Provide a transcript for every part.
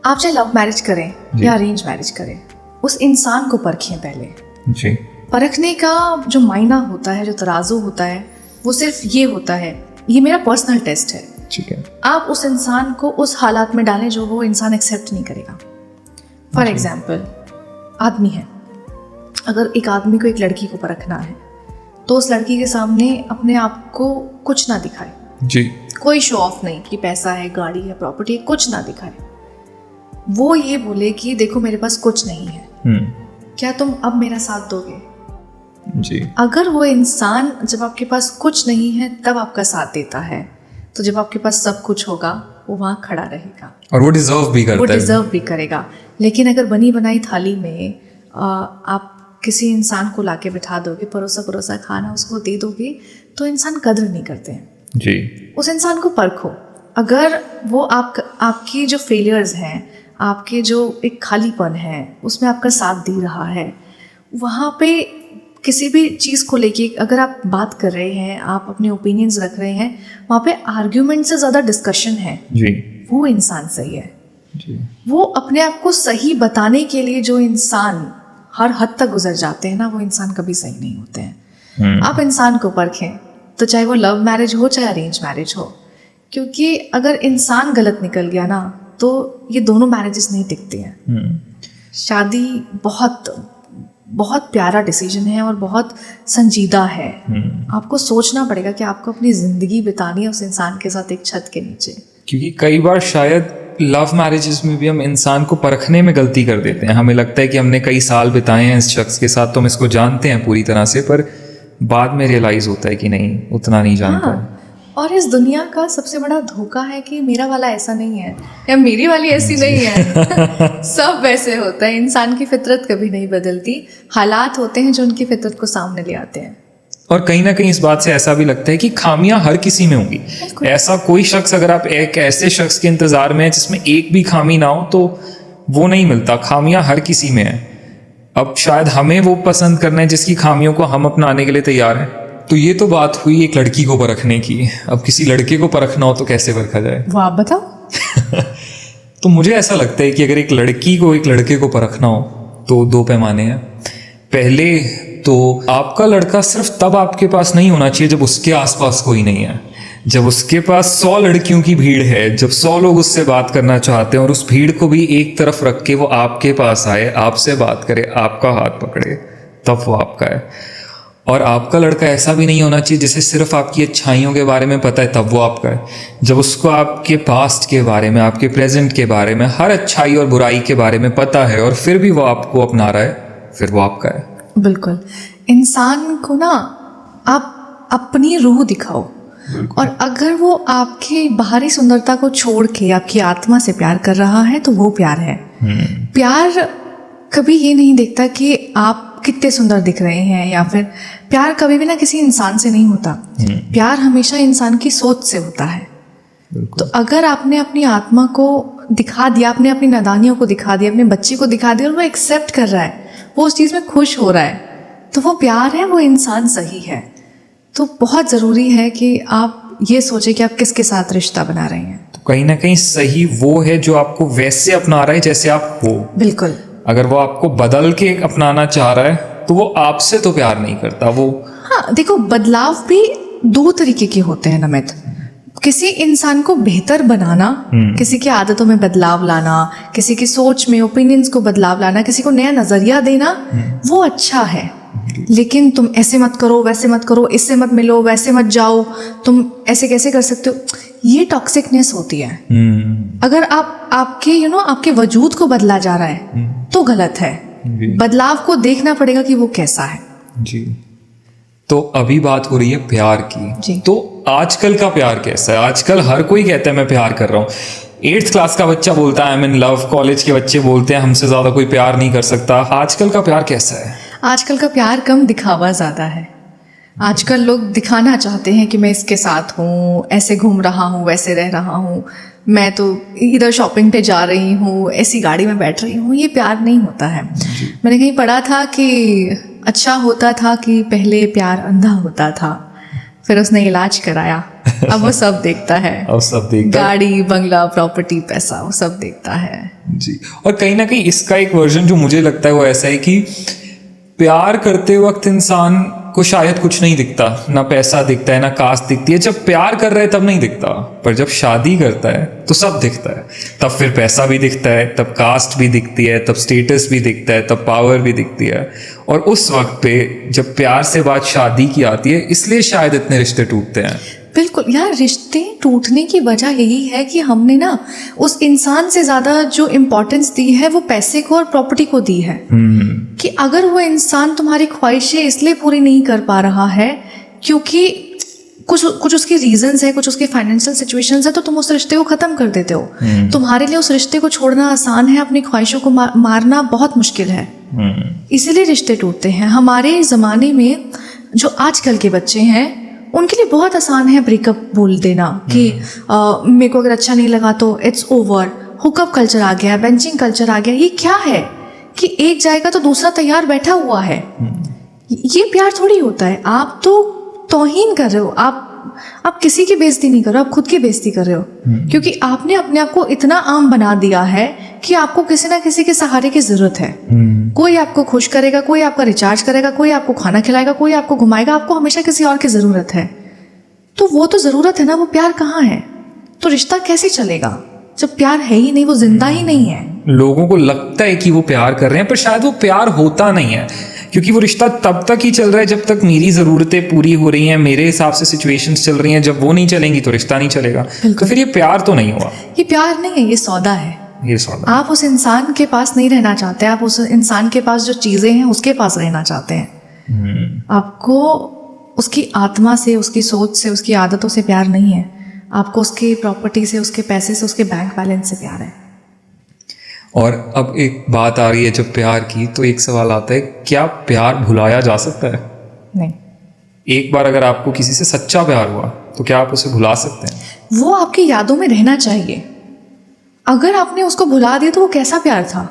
आप चाहे love marriage करें या अरेंज मैरिज करें, उस इंसान को परखें पहले जी। परखने का जो मायना होता है, जो तराजू होता है, वो सिर्फ ये होता है, ये मेरा पर्सनल टेस्ट है। ठीक है। आप उस इंसान को उस हालात में डालें जो वो इंसान एक्सेप्ट नहीं करेगा। फॉर एग्जाम्पल, आदमी है, अगर एक आदमी को एक लड़की को परखना है तो उस लड़की के सामने अपने आप को कुछ ना दिखाए जी। कोई शो ऑफ नहीं कि पैसा है, गाड़ी है, प्रॉपर्टी है, कुछ ना दिखाए। वो ये बोले कि देखो मेरे पास कुछ नहीं है, क्या तुम अब मेरा साथ दोगे? जी। अगर वो इंसान जब आपके पास कुछ नहीं है तब आपका साथ देता है, तो जब आपके पास सब कुछ होगा वो वहाँ खड़ा रहेगा और वो डिजर्व भी करता है। वो डिजर्व भी करेगा। लेकिन अगर बनी बनाई थाली में आप किसी इंसान को लाके बिठा दोगे, परोसा खाना उसको दे दोगे, तो इंसान कदर नहीं करते हैं जी। उस इंसान को परखो। अगर वो आपकी जो फेलियर्स हैं, आपके जो एक खालीपन है, उसमें आपका साथ दे रहा है, वहाँ पे किसी भी चीज़ को लेके अगर आप बात कर रहे हैं, आप अपने ओपिनियंस रख रहे हैं, वहाँ पे आर्ग्यूमेंट से ज़्यादा डिस्कशन है जी। वो इंसान सही है जी। वो अपने आप को सही बताने के लिए जो इंसान हर हद तक गुजर जाते हैं ना, वो इंसान कभी सही नहीं होते हैं। आप इंसान को परखें, तो चाहे वो लव मैरिज हो चाहे अरेंज मैरिज हो, क्योंकि अगर इंसान गलत निकल गया ना तो ये दोनों मैरिजेस नहीं टिकती हैं। शादी बहुत बहुत प्यारा डिसीजन है और बहुत संजीदा है। आपको सोचना पड़ेगा कि आपको अपनी ज़िंदगी बितानी है उस इंसान के साथ एक छत के नीचे। क्योंकि कई बार शायद लव मैरिजेस में भी हम इंसान को परखने में गलती कर देते हैं। हमें लगता है कि हमने कई साल बिताए हैं इस शख्स के साथ, तो हम इसको जानते हैं पूरी तरह से, पर बाद में रियलाइज होता है कि नहीं, उतना नहीं जानता। हाँ, और इस दुनिया का सबसे बड़ा धोखा है कि मेरा वाला ऐसा नहीं है या मेरी वाली ऐसी नहीं है। सब वैसे होता है। इंसान की फितरत कभी नहीं बदलती, हालात होते हैं जो उनकी फितरत को सामने ले आते हैं। और कहीं ना कहीं इस बात से ऐसा भी लगता है कि खामियां हर किसी में होंगी। ऐसा कोई शख्स, अगर आप एक ऐसे शख्स के इंतजार में है जिसमें एक भी खामी ना हो, तो वो नहीं मिलता। खामियां हर किसी में है। अब शायद हमें वो पसंद करना है जिसकी खामियों को हम अपनाने के लिए तैयार हैं। तो ये तो बात हुई एक लड़की को परखने की। अब किसी लड़के को परखना हो तो कैसे परखा जाए, वो आप बताओ। तो मुझे ऐसा लगता है कि अगर एक लड़की को एक लड़के को परखना हो तो दो पैमाने हैं। पहले तो आपका लड़का सिर्फ तब आपके पास नहीं होना चाहिए जब उसके आसपास कोई नहीं है। जब उसके पास 100 लड़कियों की भीड़ है, जब 100 लोग उससे बात करना चाहते हैं और उस भीड़ को भी एक तरफ रख के वो आपके पास आए, आपसे बात करे, आपका हाथ पकड़े, तब वो आपका है। और आपका लड़का ऐसा भी नहीं होना चाहिए जिसे सिर्फ आपकी अच्छाइयों के बारे में पता है, तब वो आपका है। जब उसको आपके पास्ट के बारे में, आपके प्रेजेंट के बारे में, हर अच्छाई और बुराई के बारे में पता है और फिर भी वो आपको अपना रहा है, फिर वो आपका है। बिल्कुल। इंसान को ना आप अपनी रूह दिखाओ, और अगर वो आपकी बाहरी सुंदरता को छोड़ के आपकी आत्मा से प्यार कर रहा है तो वो प्यार है। प्यार कभी ये नहीं देखता कि आप कितने सुंदर दिख रहे हैं, या फिर प्यार कभी भी ना किसी इंसान से नहीं होता। प्यार हमेशा इंसान की सोच से होता है। तो अगर आपने अपनी आत्मा को दिखा दिया, आपने अपनी नादानियों को दिखा दिया, अपने बच्चे को दिखा दिया और वो एक्सेप्ट कर रहा है, वो उस चीज़ में खुश हो रहा है, तो वो प्यार है, वो इंसान सही है। तो बहुत ज़रूरी है कि आप ये सोचें कि आप किसके साथ रिश्ता बना रहे हैं। तो कहीं ना कहीं सही वो है जो आपको वैसे अपना रहा है जैसे आप हो। बिल्कुल। अगर वो आपको बदल के अपनाना चाह रहा है तो वो आपसे तो प्यार नहीं करता वो। हाँ देखो, बदलाव भी 2 तरीके के होते हैं नमित। किसी इंसान को बेहतर बनाना, किसी की आदतों में बदलाव लाना, किसी की सोच में, ओपिनियंस को बदलाव लाना, किसी को नया नजरिया देना, वो अच्छा है। लेकिन तुम ऐसे मत करो, वैसे मत करो, इससे मत मिलो, वैसे मत जाओ, तुम ऐसे कैसे कर सकते हो, ये टॉक्सिकनेस होती है। अगर आपके आपके वजूद को बदला जा रहा है तो गलत है। बदलाव को देखना पड़ेगा कि वो कैसा है। जी। तो अभी बात हो रही है प्यार की। तो आजकल का प्यार कैसा है? आजकल हर कोई कहता है मैं प्यार कर रहा हूँ। 8th क्लास का बच्चा बोलता है I am in love, college के बच्चे बोलते हैं हमसे ज्यादा कोई प्यार नहीं कर सकता। आजकल का प्यार कैसा है? आजकल का प्यार कम, दिखावा ज्यादा है। आजकल लोग दिखाना चाहते हैं कि मैं इसके साथ हूँ, ऐसे घूम रहा हूँ, वैसे रह रहा हूँ, मैं तो इधर शॉपिंग पे जा रही हूँ, ऐसी गाड़ी में बैठ रही हूँ। ये प्यार नहीं होता है। मैंने कहीं पढ़ा था कि अच्छा होता था कि पहले प्यार अंधा होता था, फिर उसने इलाज कराया, अब वो सब देखता है। अब सब देखता है। गाड़ी, बंगला, प्रॉपर्टी, पैसा, वो सब देखता है। जी। और कहीं ना कहीं इसका एक वर्जन जो मुझे लगता है वो ऐसा है कि प्यार करते वक्त इंसान को शायद कुछ नहीं दिखता, ना पैसा दिखता है, ना कास्ट दिखती है। जब प्यार कर रहे हैं तब नहीं दिखता, पर जब शादी करता है तो सब दिखता है। तब फिर पैसा भी दिखता है, तब कास्ट भी दिखती है, तब स्टेटस भी दिखता है, तब पावर भी दिखती है। और उस वक्त पे जब प्यार से बात शादी की आती है, इसलिए शायद इतने रिश्ते टूटते हैं। बिल्कुल यार, रिश्ते टूटने की वजह यही है कि हमने ना उस इंसान से ज्यादा जो इम्पोर्टेंस दी है वो पैसे को और प्रॉपर्टी को दी है। कि अगर वो इंसान तुम्हारी ख्वाहिशें इसलिए पूरी नहीं कर पा रहा है क्योंकि कुछ उसके रीजंस है, कुछ उसके फाइनेंशियल सिचुएशंस है, तो तुम उस रिश्ते को खत्म कर देते हो। तुम्हारे लिए उस रिश्ते को छोड़ना आसान है, अपनी ख्वाहिशों को मारना बहुत मुश्किल है। इसीलिए रिश्ते टूटते हैं। हमारे ज़माने में जो आजकल के बच्चे हैं उनके लिए बहुत आसान है ब्रेकअप बोल देना कि मेरे को अगर अच्छा नहीं लगा तो इट्स ओवर। हुकअप कल्चर आ गया, बेंचिंग कल्चर आ गया। ये क्या है कि एक जाएगा तो दूसरा तैयार बैठा हुआ है। ये प्यार थोड़ी होता है। आप तो तौहीन कर रहे हो। आप किसी की बेइज्जती नहीं कर रहे हो, आप खुद की बेइज्जती कर रहे हो। क्योंकि आपने अपने आप को इतना आम बना दिया है कि आपको किसी ना किसी के सहारे की जरूरत है। कोई आपको खुश करेगा, कोई आपका रिचार्ज करेगा, कोई आपको खाना खिलाएगा, कोई आपको घुमाएगा। आपको हमेशा किसी और की जरूरत है। तो वो तो जरूरत है ना, वो प्यार कहाँ है? तो रिश्ता कैसे चलेगा जब प्यार है ही नहीं, वो जिंदा ही नहीं है। लोगों को लगता है कि वो प्यार कर रहे हैं, पर शायद वो प्यार होता नहीं है। क्योंकि वो रिश्ता तब तक ही चल रहा है जब तक मेरी ज़रूरतें पूरी हो रही हैं, मेरे हिसाब से सिचुएशंस चल रही हैं। जब वो नहीं चलेंगी तो रिश्ता नहीं चलेगा। तो फिर ये प्यार तो नहीं हुआ। ये प्यार नहीं है, ये सौदा है। ये सौदा। आप उस इंसान के पास नहीं रहना चाहते, आप उस इंसान के पास जो चीज़ें हैं उसके पास रहना चाहते हैं। आपको उसकी आत्मा से, उसकी सोच से, उसकी आदतों से प्यार नहीं है। आपको उसकी प्रॉपर्टी से, उसके पैसे से, उसके बैंक बैलेंस से प्यार है। और अब एक बात आ रही है जब प्यार की, तो एक सवाल आता है, क्या प्यार भुलाया जा सकता है? नहीं। एक बार अगर आपको किसी से सच्चा प्यार हुआ तो क्या आप उसे भुला सकते हैं? वो आपकी यादों में रहना चाहिए। अगर आपने उसको भुला दिया तो वो कैसा प्यार था?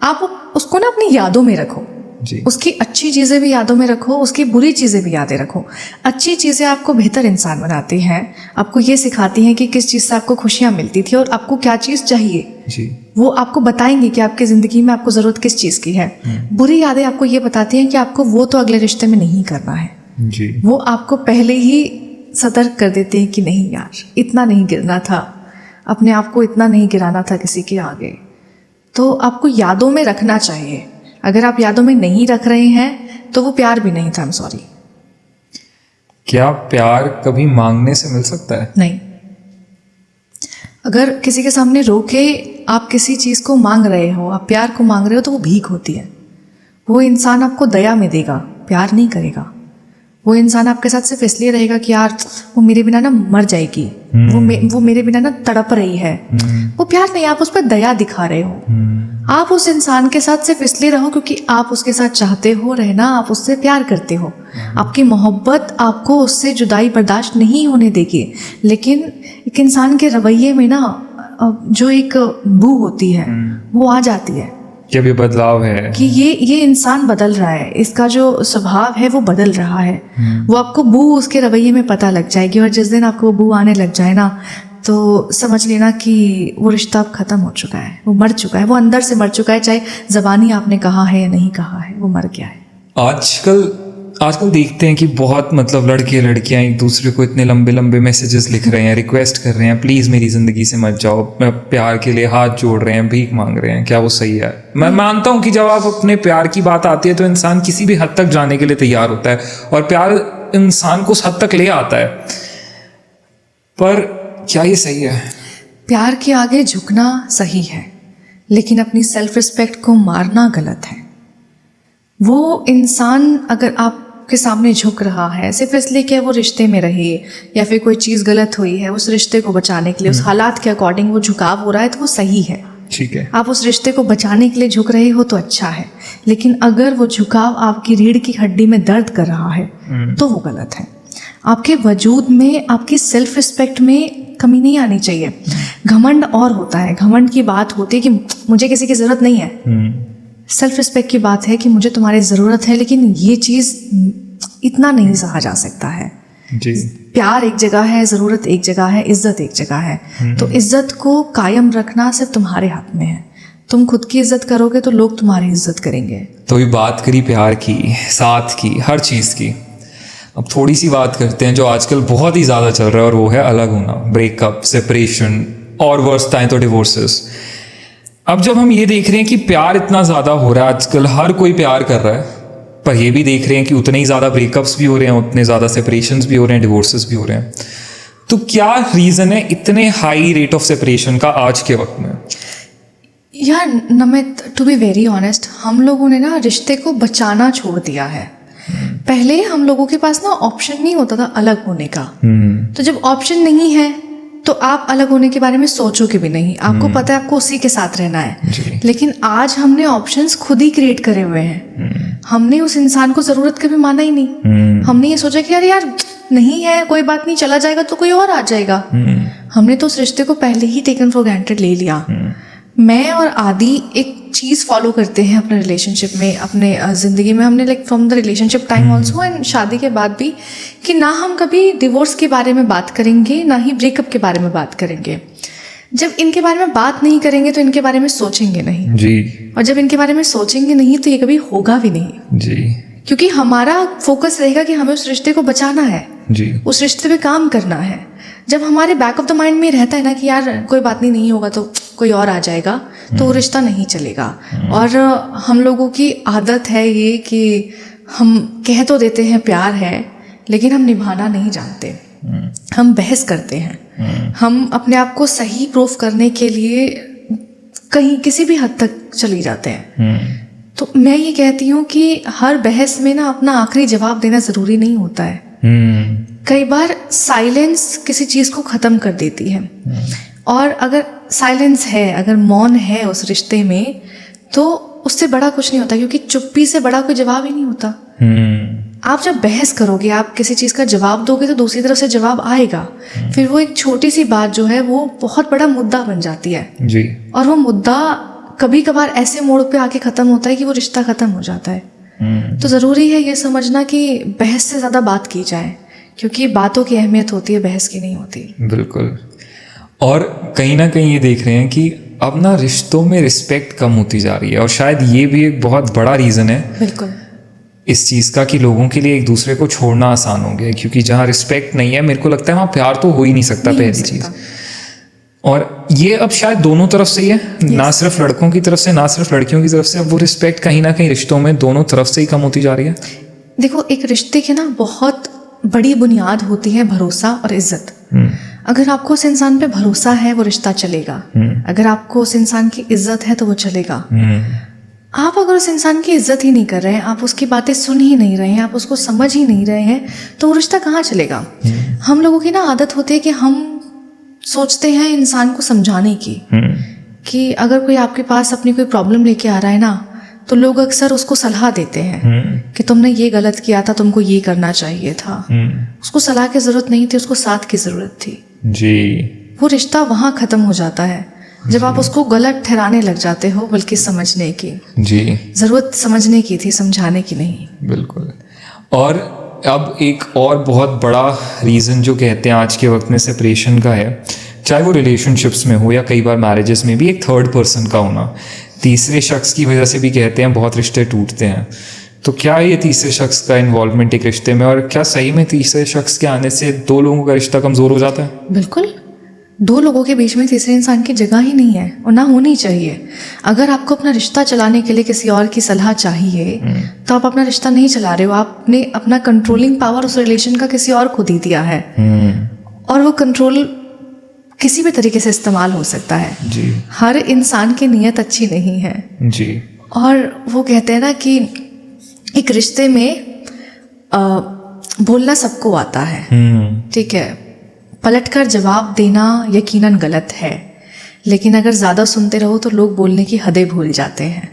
आप उसको ना अपनी यादों में रखो। जी। उसकी अच्छी चीज़ें भी यादों में रखो, उसकी बुरी चीज़ें भी यादें रखो। अच्छी चीज़ें आपको बेहतर इंसान बनाती हैं, आपको ये सिखाती हैं कि किस चीज़ से आपको खुशियाँ मिलती थी और आपको क्या चीज़ चाहिए। जी। वो आपको बताएंगे कि आपकी ज़िंदगी में आपको ज़रूरत किस चीज़ की है। बुरी यादें आपको ये बताती हैं कि आपको वो तो अगले रिश्ते में नहीं करना है। जी। वो आपको पहले ही सतर्क कर देते हैं कि नहीं यार, इतना नहीं गिरना था, अपने आप को इतना नहीं गिराना था किसी के आगे। तो आपको यादों में रखना चाहिए। अगर आप यादों में नहीं रख रहे हैं तो वो प्यार भी नहीं था। I am sorry. क्या प्यार कभी मांगने से मिल सकता है? नहीं। अगर किसी के सामने रोके आप किसी चीज़ को मांग रहे हो, आप प्यार को मांग रहे हो, तो वो भीख होती है। वो इंसान आपको दया में देगा, प्यार नहीं करेगा। वो इंसान आपके साथ सिर्फ इसलिए रहेगा कि यार वो मेरे बिना ना मर जाएगी, वो मेरे बिना ना तड़प रही है। वो प्यार नहीं, आप उस पर दया दिखा रहे हो। आप उस इंसान के साथ सिर्फ इसलिए रहो क्योंकि आप उसके साथ चाहते हो रहना, आप उससे प्यार करते हो। आपकी मोहब्बत आपको उससे जुदाई बर्दाश्त नहीं होने देगी। लेकिन एक इंसान के रवैये में ना जो एक बू होती है वो आ जाती है कि अभी बदलाव है, कि ये इंसान बदल रहा है, इसका जो स्वभाव है वो बदल रहा है। वो आपको बू उसके रवैये में पता लग जाएगी। और जिस दिन आपको वो बू आने लग जाए ना, तो समझ लेना कि वो रिश्ता अब ख़त्म हो चुका है, वो मर चुका है, वो अंदर से मर चुका है। चाहे ज़बानी आपने कहा है या नहीं कहा है, वो मर गया है। आजकल देखते हैं कि बहुत मतलब लड़के लड़कियां एक दूसरे को इतने लंबे लंबे मैसेजेस लिख रहे हैं, रिक्वेस्ट कर रहे हैं, प्लीज़ मेरी ज़िंदगी से मत जाओ, प्यार के लिए हाथ जोड़ रहे हैं, भीख मांग रहे हैं। क्या वो सही है? मैं मानता हूँ कि जब आप अपने प्यार की बात आती है तो इंसान किसी भी हद तक जाने के लिए तैयार होता है और प्यार इंसान को उस हद तक ले आता है, पर क्या ये सही है? प्यार के आगे झुकना सही है, लेकिन अपनी सेल्फ रिस्पेक्ट को मारना गलत है। वो इंसान अगर आपके सामने झुक रहा है सिर्फ इसलिए कि वो रिश्ते में रहे या फिर कोई चीज़ गलत हुई है, उस रिश्ते को बचाने के लिए, उस हालात के अकॉर्डिंग वो झुकाव हो रहा है, तो वो सही है। ठीक है। आप उस रिश्ते को बचाने के लिए झुक रहे हो तो अच्छा है। लेकिन अगर वो झुकाव आपकी रीढ़ की हड्डी में दर्द कर रहा है तो वो गलत है। आपके वजूद में, आपकी सेल्फ रिस्पेक्ट में कमी नहीं आनी चाहिए। घमंड और होता है, घमंड की बात होती है कि मुझे किसी की ज़रूरत नहीं है। सेल्फ रिस्पेक्ट की बात है कि मुझे तुम्हारी ज़रूरत है, लेकिन ये चीज़ इतना नहीं सहा जा सकता है। जी। प्यार एक जगह है, ज़रूरत एक जगह है, इज्जत एक जगह है। तो इज्जत को कायम रखना सिर्फ तुम्हारे हाथ में है। तुम खुद की इज्जत करोगे तो लोग तुम्हारी इज्जत करेंगे। तो अभी बात करी प्यार की, साथ की, हर चीज़ की। अब थोड़ी सी बात करते हैं जो आजकल बहुत ही ज़्यादा चल रहा है, और वो है अलग होना, ब्रेकअप, सेपरेशन, और वर्स्ट आए तो डिवोर्सेस। अब जब हम ये देख रहे हैं कि प्यार इतना ज़्यादा हो रहा है आजकल, हर कोई प्यार कर रहा है, पर ये भी देख रहे हैं कि उतने ही ज़्यादा ब्रेकअप्स भी हो रहे हैं, उतने ज़्यादा सेपरेशंस भी हो रहे हैं, डिवोर्सेस भी हो रहे हैं। तो क्या रीज़न है इतने हाई रेट ऑफ सेपरेशन का आज के वक्त में? यार Namit, to be very honest, हम लोगों ने ना रिश्ते को बचाना छोड़ दिया है। पहले हम लोगों के पास ना ऑप्शन नहीं होता था अलग होने का। तो जब ऑप्शन नहीं है तो आप अलग होने के बारे में सोचोगे भी नहीं, आपको पता है आपको उसी के साथ रहना है। लेकिन आज हमने ऑप्शंस खुद ही क्रिएट करे हुए हैं। हमने उस इंसान को जरूरत कभी माना ही नहीं। हमने ये सोचा कि यार नहीं है, कोई बात नहीं, चला जाएगा तो कोई और आ जाएगा। हमने तो उस रिश्ते को पहले ही टेकन फॉर ग्रांटेड ले लिया। मैं और आदि एक चीज़ फॉलो करते हैं अपने रिलेशनशिप में, अपने ज़िंदगी में। हमने like from the relationship time also and शादी के बाद भी, कि ना हम कभी डिवोर्स के बारे में बात करेंगे, ना ही ब्रेकअप के बारे में बात करेंगे। जब इनके बारे में बात नहीं करेंगे तो इनके बारे में सोचेंगे नहीं जी। और जब इनके बारे में सोचेंगे नहीं तो ये कभी होगा भी नहीं जी। क्योंकि हमारा फोकस रहेगा कि हमें उस रिश्ते को बचाना है जी। उस रिश्ते पे काम करना है। जब हमारे बैक ऑफ द माइंड में रहता है ना कि यार कोई बात नहीं होगा तो कोई और आ जाएगा, तो वो रिश्ता नहीं चलेगा। और हम लोगों की आदत है ये कि हम कह तो देते हैं प्यार है, लेकिन हम निभाना नहीं जानते। हम बहस करते हैं, हम अपने आप को सही प्रूफ करने के लिए कहीं किसी भी हद तक चली जाते हैं। तो मैं ये कहती हूँ कि हर बहस में ना अपना आखिरी जवाब देना ज़रूरी नहीं होता है। कई बार साइलेंस किसी चीज़ को ख़त्म कर देती है। और अगर साइलेंस है, अगर मौन है उस रिश्ते में, तो उससे बड़ा कुछ नहीं होता, क्योंकि चुप्पी से बड़ा कोई जवाब ही नहीं होता। आप जब बहस करोगे, आप किसी चीज़ का जवाब दोगे तो दूसरी तरफ से जवाब आएगा। फिर वो एक छोटी सी बात जो है वो बहुत बड़ा मुद्दा बन जाती है जी। और वो मुद्दा कभी कभार ऐसे मोड़ पे आके ख़त्म होता है कि वो रिश्ता ख़त्म हो जाता है। तो ज़रूरी है ये समझना कि बहस से ज़्यादा बात की जाए, क्योंकि बातों की अहमियत होती है, बहस की नहीं होती। बिल्कुल। और कहीं ना कहीं ये देख रहे हैं कि अब ना रिश्तों में रिस्पेक्ट कम होती जा रही है, और शायद ये भी एक बहुत बड़ा रीज़न है बिल्कुल इस चीज़ का कि लोगों के लिए एक दूसरे को छोड़ना आसान हो गया है। क्योंकि जहाँ रिस्पेक्ट नहीं है, मेरे को लगता है वहाँ प्यार तो हो ही नहीं सकता, पहली चीज़। और ये अब शायद दोनों तरफ से ही है, ना सिर्फ लड़कों की तरफ से, ना सिर्फ लड़कियों की तरफ से। अब वो रिस्पेक्ट कहीं ना कहीं रिश्तों में दोनों तरफ से ही कम होती जा रही है। देखो, एक रिश्ते की ना बहुत बड़ी बुनियाद होती है भरोसा और इज्जत। अगर आपको उस इंसान पे भरोसा है वो रिश्ता चलेगा, अगर आपको उस इंसान की इज्जत है तो वो चलेगा। आप अगर उस इंसान की इज्जत ही नहीं कर रहे हैं, आप उसकी बातें सुन ही नहीं रहे हैं, आप उसको समझ ही नहीं रहे हैं, तो वो रिश्ता कहाँ चलेगा। हम लोगों की ना आदत होती है कि हम सोचते हैं इंसान को समझाने की, कि अगर कोई आपके पास अपनी कोई प्रॉब्लम लेके आ रहा है ना, तो लोग अक्सर उसको सलाह देते हैं कि तुमने ये गलत किया था, तुमको ये करना चाहिए था। उसको सलाह की जरूरत नहीं थी, उसको साथ की जरूरत थी जी। वो रिश्ता वहाँ खत्म हो जाता है जब आप उसको गलत ठहराने लग जाते हो, बल्कि समझने की जी जरूरत समझने की थी, समझाने की नहीं। बिल्कुल। और अब एक और बहुत बड़ा रीज़न जो कहते हैं आज के वक्त में सेपरेशन का है, चाहे वो रिलेशनशिप्स में हो या कई बार मैरिजेस में भी, एक थर्ड पर्सन का होना। तीसरे शख्स की वजह से भी कहते हैं बहुत रिश्ते टूटते हैं। तो क्या ये तीसरे शख्स का इन्वॉल्वमेंट एक रिश्ते में, और क्या सही में तीसरे शख्स के आने से दो लोगों का रिश्ता कमज़ोर हो जाता है? बिल्कुल, दो लोगों के बीच में तीसरे इंसान की जगह ही नहीं है और ना होनी चाहिए। अगर आपको अपना रिश्ता चलाने के लिए किसी और की सलाह चाहिए तो आप अपना रिश्ता नहीं चला रहे हो, आपने अपना कंट्रोलिंग पावर उस रिलेशन का किसी और को दे दिया है। और वो कंट्रोल किसी भी तरीके से इस्तेमाल हो सकता है जी। हर इंसान की नीयत अच्छी नहीं है जी। और वो कहते हैं ना कि एक रिश्ते में बोलना सबको आता है, ठीक है, पलटकर जवाब देना यकीनन गलत है, लेकिन अगर ज़्यादा सुनते रहो तो लोग बोलने की हदें भूल जाते हैं।